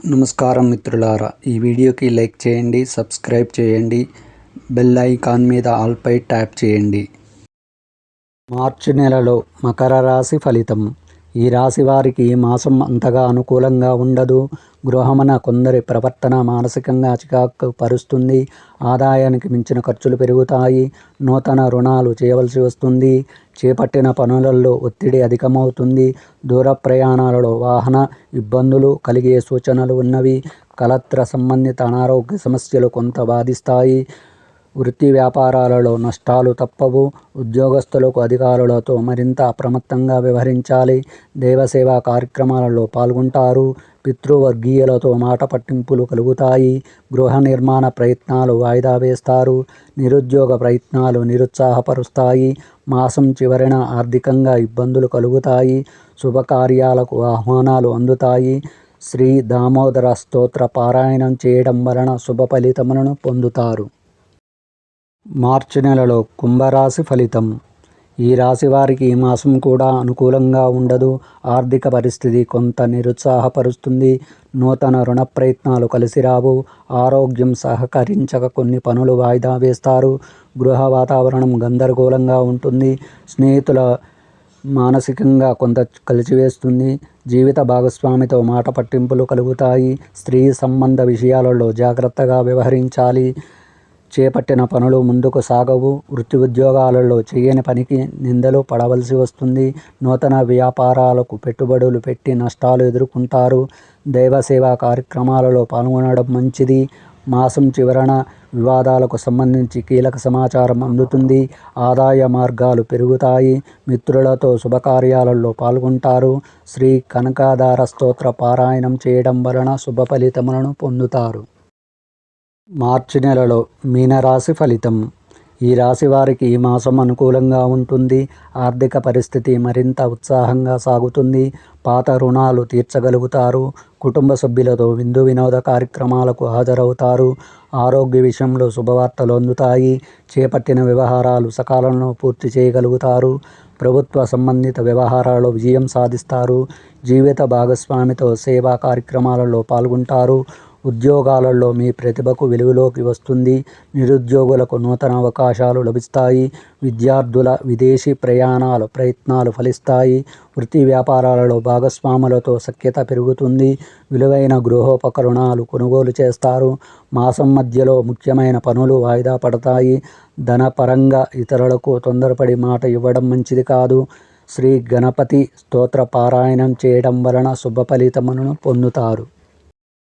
నమస్కారం మిత్రులారా, ఈ వీడియోకి లైక్ చేయండి, సబ్స్క్రైబ్ చేయండి, బెల్ ఐకాన్ మీద ఆల్ పై ట్యాప్ చేయండి. మార్చి నెలలో మకర రాశి ఫలితం. ఈ రాశి వారికి ఈ మాసం అంతగా అనుకూలంగా ఉండదు. గృహమున కొందరి ప్రవర్తన మానసికంగా చికాకు పరుస్తుంది. ఆదాయానికి మించిన ఖర్చులు పెరుగుతాయి. నూతన రుణాలు చేయవలసి వస్తుంది. చేపట్టిన పనులలో ఒత్తిడి అధికమవుతుంది. దూర ప్రయాణాలలో వాహన ఇబ్బందులు కలిగే సూచనలు ఉన్నవి. కలత్ర సంబంధిత అనారోగ్య సమస్యలు కొంత బాధిస్తాయి. వృత్తి వ్యాపారాలలో నష్టాలు తప్పవు. ఉద్యోగస్తులకు అధికారులతో మరింత అప్రమత్తంగా వ్యవహరించాలి. దైవసేవా కార్యక్రమాలలో పాల్గొంటారు. పితృవర్గీయులతో మాట పట్టింపులు కలుగుతాయి. గృహ నిర్మాణ ప్రయత్నాలు వాయిదా వేస్తారు. నిరుద్యోగ ప్రయత్నాలు నిరుత్సాహపరుస్తాయి. మాసం చివరిన ఆర్థికంగా ఇబ్బందులు కలుగుతాయి. శుభకార్యాలకు ఆహ్వానాలు అందుతాయి. శ్రీ దామోదర స్తోత్ర పారాయణం చేయడం వలన శుభ ఫలితములను పొందుతారు. మార్చి నెలలో కుంభరాశి ఫలితం. ఈ రాశి వారికి ఈ మాసం కూడా అనుకూలంగా ఉండదు. ఆర్థిక పరిస్థితి కొంత నిరుత్సాహపరుస్తుంది. నూతన రుణ ప్రయత్నాలు కలిసి రావు. ఆరోగ్యం సహకరించక కొన్ని పనులు వాయిదా వేస్తారు. గృహ వాతావరణం గందరగోళంగా ఉంటుంది. స్నేహితుల మానసికంగా కొంత కలిసివేస్తుంది. జీవిత భాగస్వామితో మాట పట్టింపులు కలుగుతాయి. స్త్రీ సంబంధ విషయాలలో జాగ్రత్తగా వ్యవహరించాలి. చేపట్టిన పనులు ముందుకు సాగవు. వృత్తి ఉద్యోగాలలో చేయని పనికి నిందలు పడవలసి వస్తుంది. నూతన వ్యాపారాలకు పెట్టుబడులు పెట్టి నష్టాలు ఎదుర్కొంటారు. దైవ సేవా కార్యక్రమాలలో పాల్గొనడం మంచిది. మాసం చివరన వివాదాలకు సంబంధించి కీలక సమాచారం అందుతుంది. ఆదాయ మార్గాలు పెరుగుతాయి. మిత్రులతో శుభకార్యాలలో పాల్గొంటారు. శ్రీ కనకదార స్తోత్ర పారాయణం చేయడం వలన శుభ ఫలితములను పొందుతారు. మార్చి నెలలో మీనరాశి ఫలితం. ఈ రాశి వారికి ఈ మాసం అనుకూలంగా ఉంటుంది. ఆర్థిక పరిస్థితి మరింత ఉత్సాహంగా సాగుతుంది. పాత రుణాలు తీర్చగలుగుతారు. కుటుంబ సభ్యులతో విందు వినోద కార్యక్రమాలకు హాజరవుతారు. ఆరోగ్య విషయంలో శుభవార్తలు అందుతాయి. చేపట్టిన వ్యవహారాలు సకాలంలో పూర్తి చేయగలుగుతారు. ప్రభుత్వ సంబంధిత వ్యవహారాలలో విజయం సాధిస్తారు. జీవిత భాగస్వామితో సేవా కార్యక్రమాలలో పాల్గొంటారు. ఉద్యోగాలలో మీ ప్రతిభకు వెలుగులోకి వస్తుంది. నిరుద్యోగులకు నూతన అవకాశాలు లభిస్తాయి. విద్యార్థుల విదేశీ ప్రయత్నాలు ఫలిస్తాయి. వృత్తి వ్యాపారాలలో భాగస్వాములతో సఖ్యత పెరుగుతుంది. విలువైన గృహోపకరణాలు కొనుగోలు చేస్తారు. మాసం మధ్యలో ముఖ్యమైన పనులు వాయిదా పడతాయి. ధనపరంగా ఇతరులకు తొందరపడి మాట ఇవ్వడం మంచిది కాదు. శ్రీ గణపతి స్తోత్ర పారాయణం చేయడం వలన శుభ ఫలితములను పొందుతారు.